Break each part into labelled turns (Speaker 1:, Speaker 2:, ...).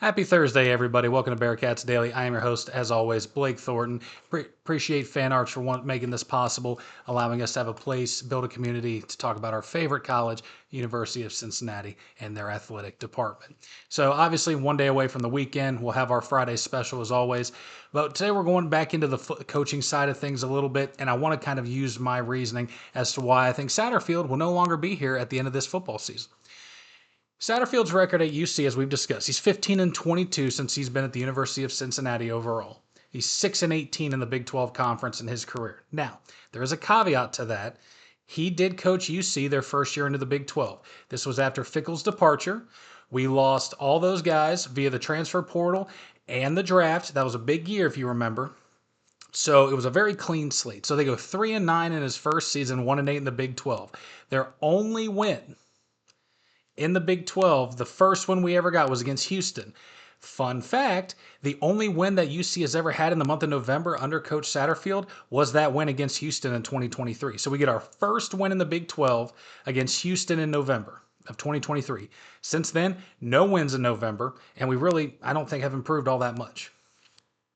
Speaker 1: Happy Thursday, everybody. Welcome to Bearcats Daily. I am your host, as always, Blake Thornton. Appreciate Fan Arts for making this possible, allowing us to have a place, build a community to talk about our favorite college, University of Cincinnati, and their athletic department. So, obviously, one day away from the weekend, we'll have our Friday special as always. But today we're going back into the coaching side of things a little bit, and I want to kind of use my reasoning as to why I think Satterfield will no longer be here at the end of this football season. Satterfield's record at UC, as we've discussed, he's 15-22 since he's been at the University of Cincinnati overall. He's 6-18 in the Big 12 Conference in his career. Now, there is a caveat to that. He did coach UC their first year into the Big 12. This was after Fickell's departure. We lost all those guys via the transfer portal and the draft. That was a big year, if you remember. So it was a very clean slate. So they go 3-9 in his first season, 1-8 in the Big 12. Their only win in the Big 12, the first one we ever got was against Houston. Fun fact, the only win that UC has ever had in the month of November under Coach Satterfield was that win against Houston in 2023. So we get our first win in the Big 12 against Houston in November of 2023. Since then, no wins in November, and we really, I don't think, have improved all that much.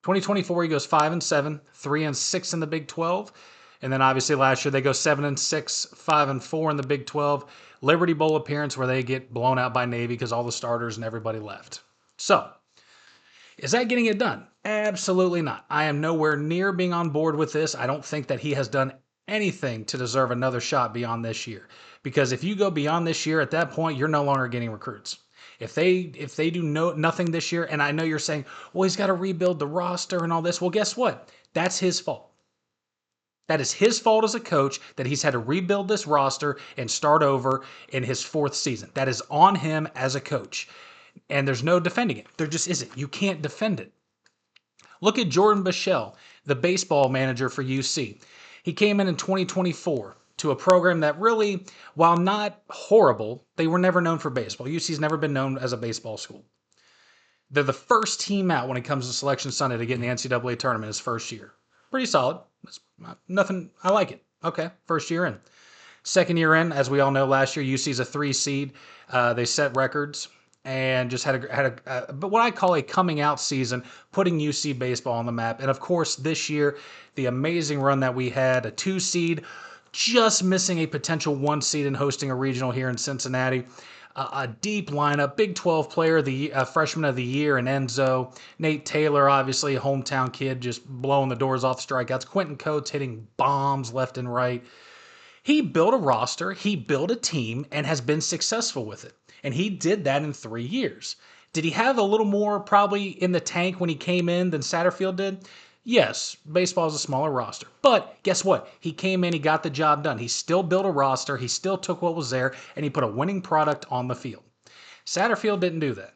Speaker 1: 2024, he goes 5-7, 3-6 in the Big 12. And then obviously last year they go 7-6, 5-4 in the Big 12. Liberty Bowl appearance where they get blown out by Navy because all the starters and everybody left. So, is that getting it done? Absolutely not. I am nowhere near being on board with this. I don't think that he has done anything to deserve another shot beyond this year. Because if you go beyond this year, at that point, you're no longer getting recruits. If they do nothing this year, and I know you're saying, well, he's got to rebuild the roster and all this. Well, guess what? That's his fault. That is his fault as a coach that he's had to rebuild this roster and start over in his fourth season. That is on him as a coach. And there's no defending it. There just isn't. You can't defend it. Look at Jordan Bichelle, the baseball manager for UC. He came in 2024 to a program that really, while not horrible, they were never known for baseball. UC's never been known as a baseball school. They're the first team out when it comes to Selection Sunday to get in the NCAA tournament his first year. Pretty solid. It's nothing. I like it. Okay, first year in. Second year in, as we all know, last year UC's a 3 seed. They set records and just had but what I call a coming out season, putting UC baseball on the map. And of course, this year, the amazing run that we had, a 2 seed, just missing a potential 1 seed and hosting a regional here in Cincinnati. A deep lineup, Big 12 player, the freshman of the year in Enzo. Nate Taylor, obviously a hometown kid, just blowing the doors off strikeouts. Quentin Coates hitting bombs left and right. He built a roster, he built a team, and has been successful with it. And he did that in 3 years. Did he have a little more probably in the tank when he came in than Satterfield did? Yes, baseball is a smaller roster. But guess what? He came in, he got the job done. He still built a roster, he still took what was there, and he put a winning product on the field. Satterfield didn't do that.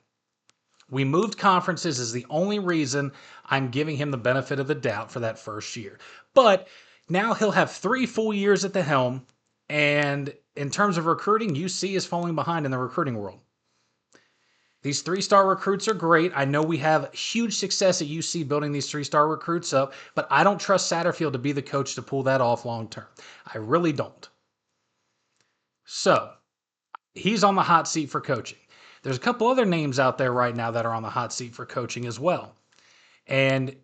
Speaker 1: We moved conferences is the only reason I'm giving him the benefit of the doubt for that first year. But now he'll have 3 full years at the helm, and in terms of recruiting, UC is falling behind in the recruiting world. These 3-star recruits are great. I know we have huge success at UC building these 3-star recruits up, but I don't trust Satterfield to be the coach to pull that off long term. I really don't. So, he's on the hot seat for coaching. There's a couple other names out there right now that are on the hot seat for coaching as well. And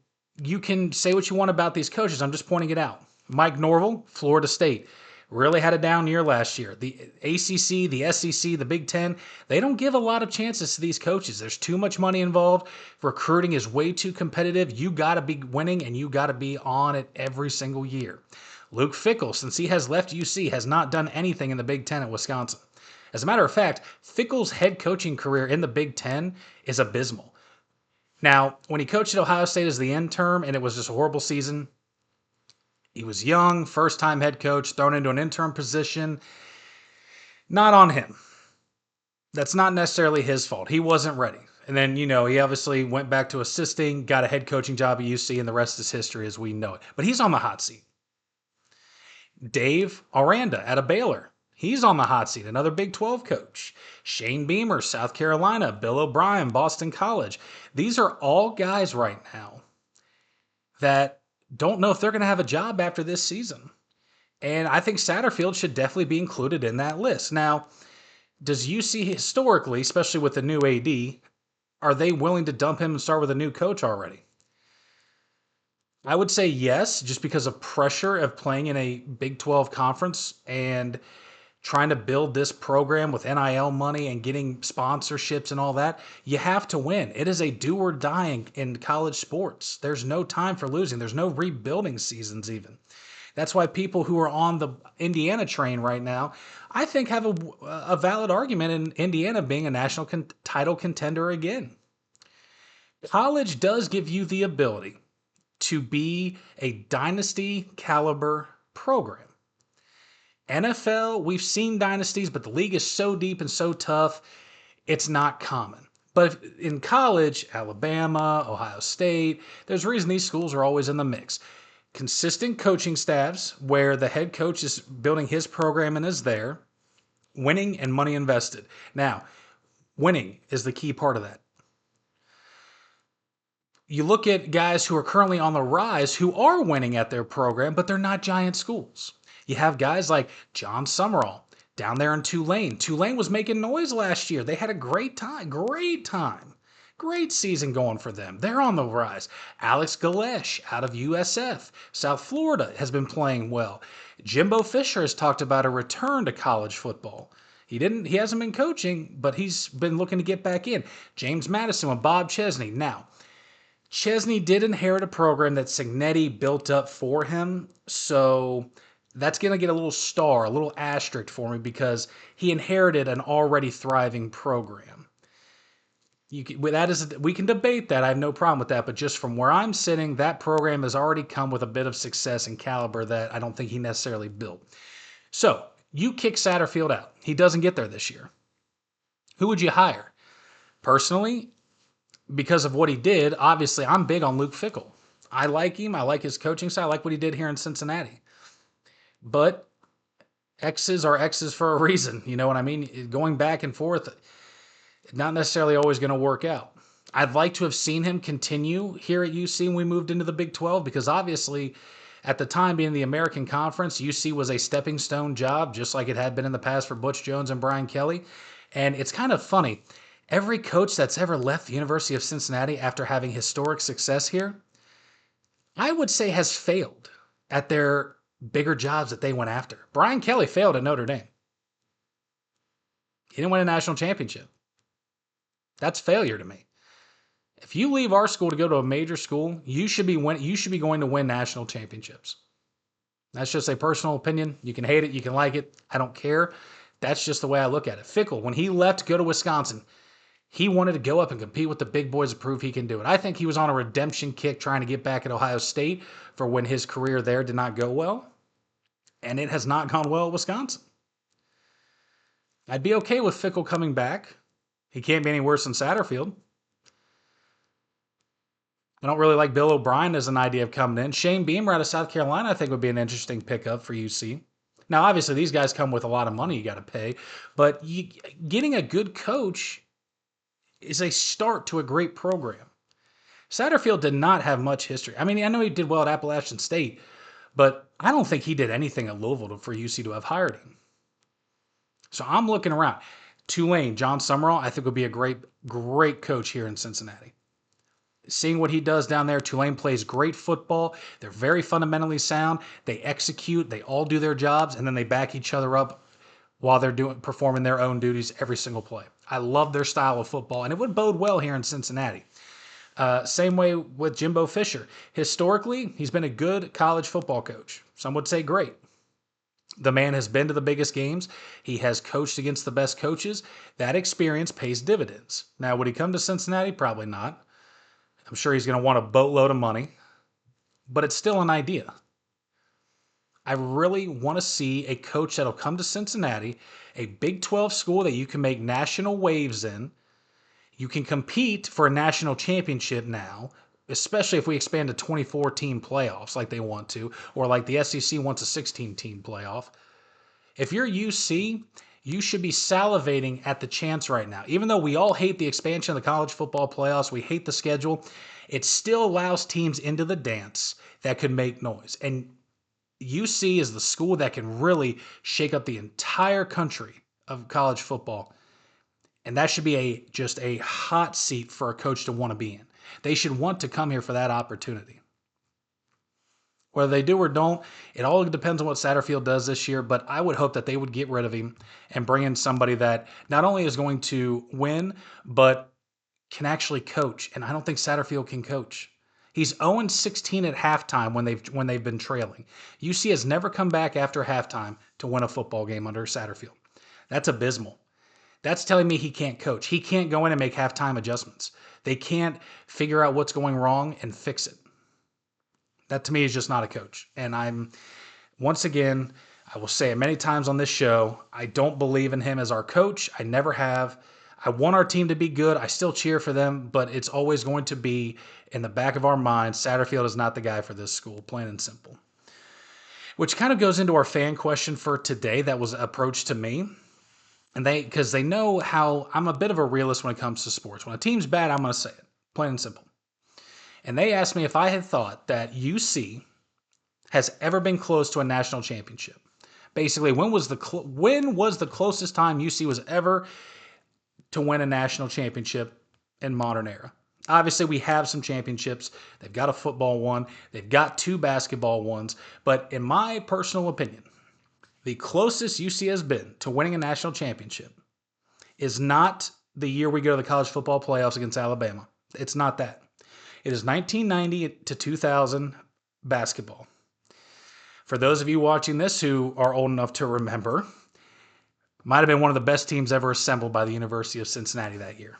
Speaker 1: you can say what you want about these coaches. I'm just pointing it out. Mike Norvell, Florida State. Really had a down year last year. The ACC, the SEC, the Big Ten, they don't give a lot of chances to these coaches. There's too much money involved. Recruiting is way too competitive. You got to be winning, and you got to be on it every single year. Luke Fickell, since he has left UC, has not done anything in the Big Ten at Wisconsin. As a matter of fact, Fickell's head coaching career in the Big Ten is abysmal. Now, when he coached at Ohio State as the intern, and it was just a horrible season, he was young, first-time head coach, thrown into an interim position. Not on him. That's not necessarily his fault. He wasn't ready. And then, he obviously went back to assisting, got a head coaching job at UC, and the rest is history as we know it. But he's on the hot seat. Dave Aranda out of Baylor. He's on the hot seat, another Big 12 coach. Shane Beamer, South Carolina. Bill O'Brien, Boston College. These are all guys right now that don't know if they're going to have a job after this season. And I think Satterfield should definitely be included in that list. Now, does UC historically, especially with the new AD, are they willing to dump him and start with a new coach already? I would say yes, just because of pressure of playing in a Big 12 conference and trying to build this program with NIL money and getting sponsorships and all that. You have to win. It is a do or die in college sports. There's no time for losing. There's no rebuilding seasons even. That's why people who are on the Indiana train right now, I think, have a valid argument in Indiana being a national title contender again. College does give you the ability to be a dynasty caliber program. NFL, we've seen dynasties, but the league is so deep and so tough, it's not common. But in college, Alabama, Ohio State, there's a reason these schools are always in the mix. Consistent coaching staffs where the head coach is building his program and is there, winning and money invested. Now, winning is the key part of that. You look at guys who are currently on the rise who are winning at their program, but they're not giant schools. You have guys like John Summerall down there in Tulane. Tulane was making noise last year. They had a great time. Great season going for them. They're on the rise. Alex Galesh out of USF, South Florida, has been playing well. Jimbo Fisher has talked about a return to college football. He hasn't been coaching, but he's been looking to get back in. James Madison with Bob Chesney. Now, Chesney did inherit a program that Cincinnati built up for him, so that's going to get a little asterisk for me because he inherited an already thriving program. We can debate that. I have no problem with that, but just from where I'm sitting, that program has already come with a bit of success and caliber that I don't think he necessarily built. So you kick Satterfield out. He doesn't get there this year. Who would you hire? Personally, because of what he did, obviously I'm big on Luke Fickell. I like him. I like his coaching style. I like what he did here in Cincinnati. But X's are X's for a reason. You know what I mean? Going back and forth, not necessarily always going to work out. I'd like to have seen him continue here at UC when we moved into the Big 12 because obviously at the time being the American Conference, UC was a stepping stone job just like it had been in the past for Butch Jones and Brian Kelly. And it's kind of funny. Every coach that's ever left the University of Cincinnati after having historic success here, I would say has failed at their bigger jobs that they went after. Brian Kelly failed at Notre Dame. He didn't win a national championship. That's failure to me. If you leave our school to go to a major school, you should be going to win national championships. That's just a personal opinion. You can hate it, you can like it. I don't care. That's just the way I look at it. Fickell, when he left to go to Wisconsin, he wanted to go up and compete with the big boys to prove he can do it. I think he was on a redemption kick trying to get back at Ohio State for when his career there did not go well. And it has not gone well at Wisconsin. I'd be okay with Fickell coming back. He can't be any worse than Satterfield. I don't really like Bill O'Brien as an idea of coming in. Shane Beamer out of South Carolina I think would be an interesting pickup for UC. Now, obviously, these guys come with a lot of money you got to pay. But getting a good coach is a start to a great program. Satterfield did not have much history. I mean, I know he did well at Appalachian State, but I don't think he did anything at Louisville for UC to have hired him. So I'm looking around. Tulane, John Summerall, I think would be a great coach here in Cincinnati. Seeing what he does down there, Tulane plays great football. They're very fundamentally sound. They execute. They all do their jobs, and then they back each other up while they're performing their own duties every single play. I love their style of football, and it would bode well here in Cincinnati. Same way with Jimbo Fisher. Historically, he's been a good college football coach. Some would say great. The man has been to the biggest games. He has coached against the best coaches. That experience pays dividends. Now, would he come to Cincinnati? Probably not. I'm sure he's going to want a boatload of money, but it's still an idea. I really want to see a coach that'll come to Cincinnati, a Big 12 school that you can make national waves in. You can compete for a national championship now, especially if we expand to 24-team playoffs like they want to, or like the SEC wants a 16-team playoff. If you're UC, you should be salivating at the chance right now. Even though we all hate the expansion of the college football playoffs, we hate the schedule, it still allows teams into the dance that could make noise. And UC is the school that can really shake up the entire country of college football. And that should be just a hot seat for a coach to want to be in. They should want to come here for that opportunity. Whether they do or don't, it all depends on what Satterfield does this year, but I would hope that they would get rid of him and bring in somebody that not only is going to win, but can actually coach. And I don't think Satterfield can coach. He's 0-16 at halftime when they've been trailing. UC has never come back after halftime to win a football game under Satterfield. That's abysmal. That's telling me he can't coach. He can't go in and make halftime adjustments. They can't figure out what's going wrong and fix it. That to me is just not a coach. And once again, I will say it many times on this show, I don't believe in him as our coach. I never have. I want our team to be good. I still cheer for them, but it's always going to be in the back of our minds, Satterfield is not the guy for this school, plain and simple. Which kind of goes into our fan question for today that was approached to me. And because they know how I'm a bit of a realist when it comes to sports. When a team's bad, I'm going to say it, plain and simple. And they asked me if I had thought that UC has ever been close to a national championship. Basically, when was the closest time UC was ever to win a national championship in modern era? Obviously, we have some championships. They've got a football one. They've got 2 basketball ones. But in my personal opinion, the closest UC has been to winning a national championship is not the year we go to the college football playoffs against Alabama. It's not that. It is 1990 to 2000 basketball. For those of you watching this who are old enough to remember, might have been one of the best teams ever assembled by the University of Cincinnati that year.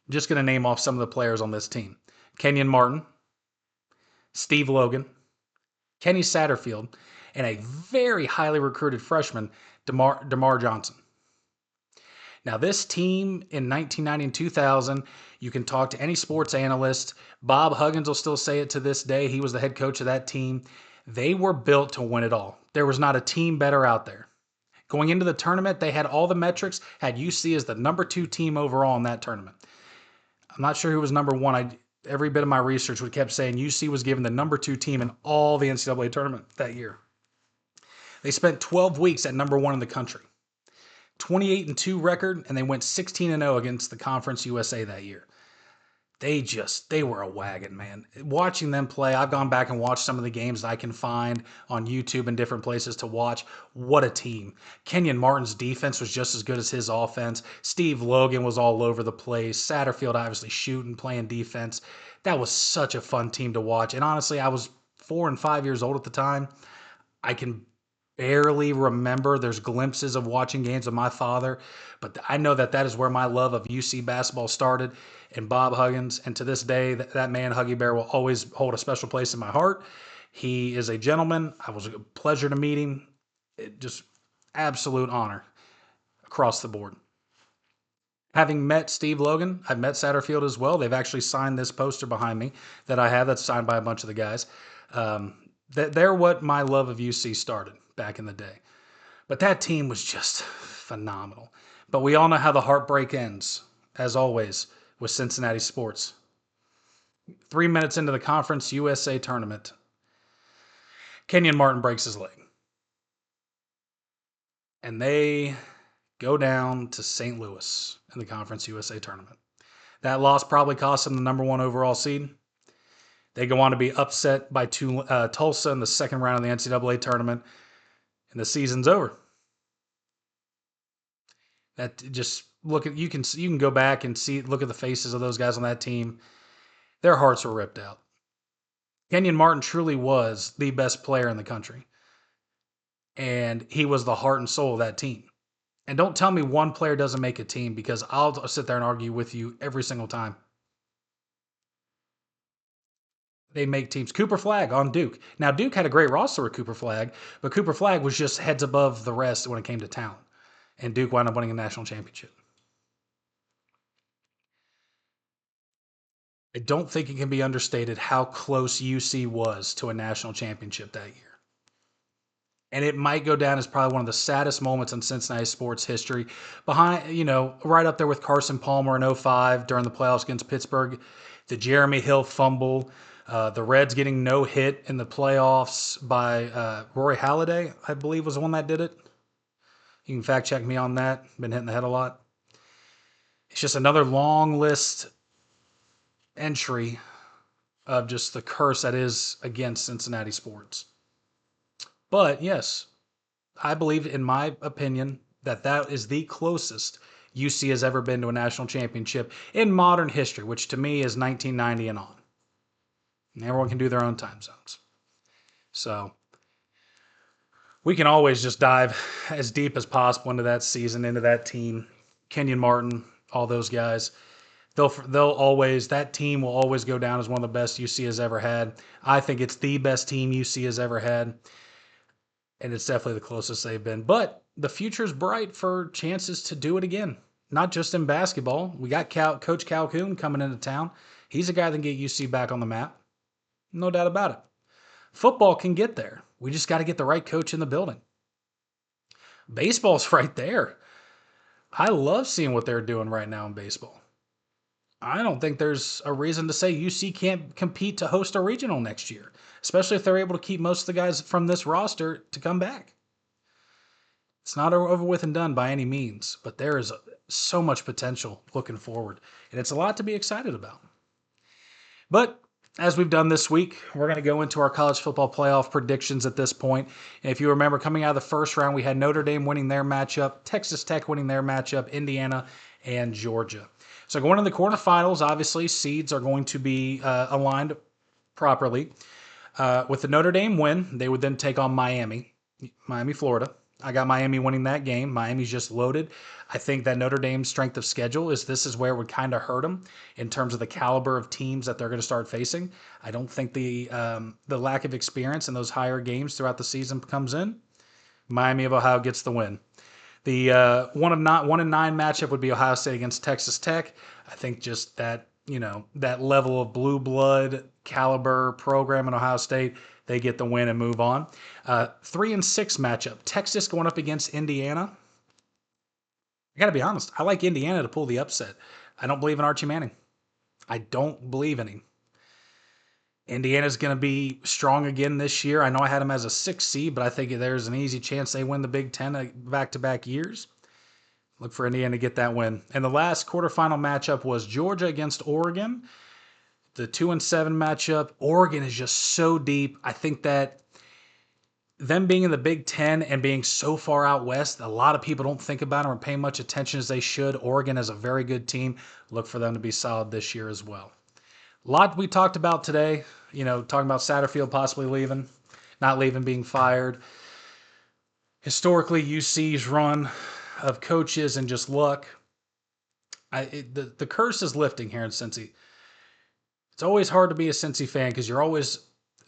Speaker 1: I'm just going to name off some of the players on this team. Kenyon Martin, Steve Logan, Kenny Satterfield, and a very highly recruited freshman, DeMar Johnson. Now, this team in 1990 and 2000, you can talk to any sports analyst. Bob Huggins will still say it to this day. He was the head coach of that team. They were built to win it all. There was not a team better out there. Going into the tournament, they had all the metrics, had UC as the number 2 team overall in that tournament. I'm not sure who was number 1. Every bit of my research kept saying UC was given the number 2 team in all the NCAA tournament that year. They spent 12 weeks at number 1 in the country. 28-2 record, and they went 16-0 against the Conference USA that year. They were a wagon, man. Watching them play, I've gone back and watched some of the games that I can find on YouTube and different places to watch. What a team. Kenyon Martin's defense was just as good as his offense. Steve Logan was all over the place. Satterfield obviously shooting, playing defense. That was such a fun team to watch. And honestly, I was 4 and 5 years old at the time. I can barely remember. There's glimpses of watching games with my father, but I know that is where my love of UC basketball started, and Bob Huggins. And to this day, that man, Huggy Bear, will always hold a special place in my heart. He is a gentleman. It was a pleasure to meet him. Just absolute honor across the board. Having met Steve Logan, I've met Satterfield as well. They've actually signed this poster behind me that I have that's signed by a bunch of the guys. They're what my love of UC started back in the day. But that team was just phenomenal. But we all know how the heartbreak ends, as always, with Cincinnati sports. 3 minutes into the Conference USA tournament, Kenyon Martin breaks his leg. And they go down to St. Louis in the Conference USA tournament. That loss probably cost them the number 1 overall seed. They go on to be upset by Tulsa in the second round of the NCAA tournament, and the season's over. That just you can go back and look at the faces of those guys on that team. Their hearts were ripped out. Kenyon Martin truly was the best player in the country, and he was the heart and soul of that team. And don't tell me one player doesn't make a team, because I'll sit there and argue with you every single time. They make teams. Cooper Flagg on Duke. Now, Duke had a great roster with Cooper Flagg, but Cooper Flagg was just heads above the rest when it came to talent. And Duke wound up winning a national championship. I don't think it can be understated how close UC was to a national championship that year. And it might go down as probably one of the saddest moments in Cincinnati sports history. Right up there with Carson Palmer in 2005 during the playoffs against Pittsburgh. The Jeremy Hill fumble. The Reds getting no hit in the playoffs by Rory Halladay, I believe, was the one that did it. You can fact check me on that. Been hitting the head a lot. It's just another long list entry of just the curse that is against Cincinnati sports. But yes, I believe, in my opinion, that that is the closest UC has ever been to a national championship in modern history, which to me is 1990 and on. And everyone can do their own time zones. So we can always just dive as deep as possible into that season, into that team. Kenyon Martin, all those guys. They'll always, that team will always go down as one of the best UC has ever had. I think it's the best team UC has ever had, and it's definitely the closest they've been. But the future's bright for chances to do it again. Not just in basketball. We got Coach Calhoun coming into town. He's a guy that can get UC back on the map. No doubt about it. Football can get there. We just got to get the right coach in the building. Baseball's right there. I love seeing what they're doing right now in baseball. I don't think there's a reason to say UC can't compete to host a regional next year, especially if they're able to keep most of the guys from this roster to come back. It's not over with and done by any means, but there is so much potential looking forward, and it's a lot to be excited about. But as we've done this week, we're going to go into our college football playoff predictions at this point. And if you remember, coming out of the first round, we had Notre Dame winning their matchup, Texas Tech winning their matchup, Indiana, and Georgia. So going into the quarterfinals, obviously, seeds are going to be aligned properly. With the Notre Dame win, they would then take on Miami, Florida. I got Miami winning that game. Miami's just loaded. I think that Notre Dame's strength of schedule this is where it would kind of hurt them in terms of the caliber of teams that they're going to start facing. I don't think the lack of experience in those higher games throughout the season comes in. Miami of Ohio gets the win. The 1-9 matchup would be Ohio State against Texas Tech. I think just that, that level of blue blood caliber program in Ohio State, they get the win and move on. 3-6 matchup. Texas going up against Indiana. I got to be honest. I like Indiana to pull the upset. I don't believe in Archie Manning. I don't believe in him. Indiana's going to be strong again this year. I know I had them as a 6 seed, but I think there's an easy chance they win the Big Ten back-to-back years. Look for Indiana to get that win. And the last quarterfinal matchup was Georgia against Oregon. The 2-7 matchup. Oregon is just so deep. I think that them being in the Big Ten and being so far out west, a lot of people don't think about them or pay much attention as they should. Oregon is a very good team. Look for them to be solid this year as well. A lot we talked about today, talking about Satterfield possibly leaving, not leaving, being fired. Historically, UC's run of coaches and just luck. The curse is lifting here in Cincy. It's always hard to be a Cincy fan because you're always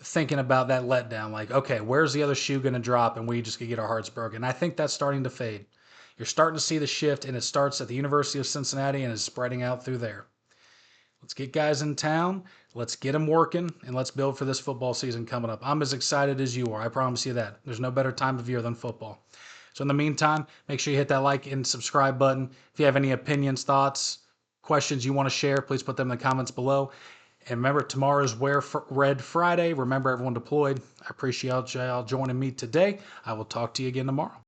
Speaker 1: thinking about that letdown. Like, okay, where's the other shoe going to drop and we just could get our hearts broken? I think that's starting to fade. You're starting to see the shift, and it starts at the University of Cincinnati and is spreading out through there. Let's get guys in town. Let's get them working, and let's build for this football season coming up. I'm as excited as you are. I promise you that. There's no better time of year than football. So in the meantime, make sure you hit that like and subscribe button. If you have any opinions, thoughts, questions you want to share, please put them in the comments below. And remember, tomorrow is Wear Red Friday. Remember, everyone deployed. I appreciate y'all joining me today. I will talk to you again tomorrow.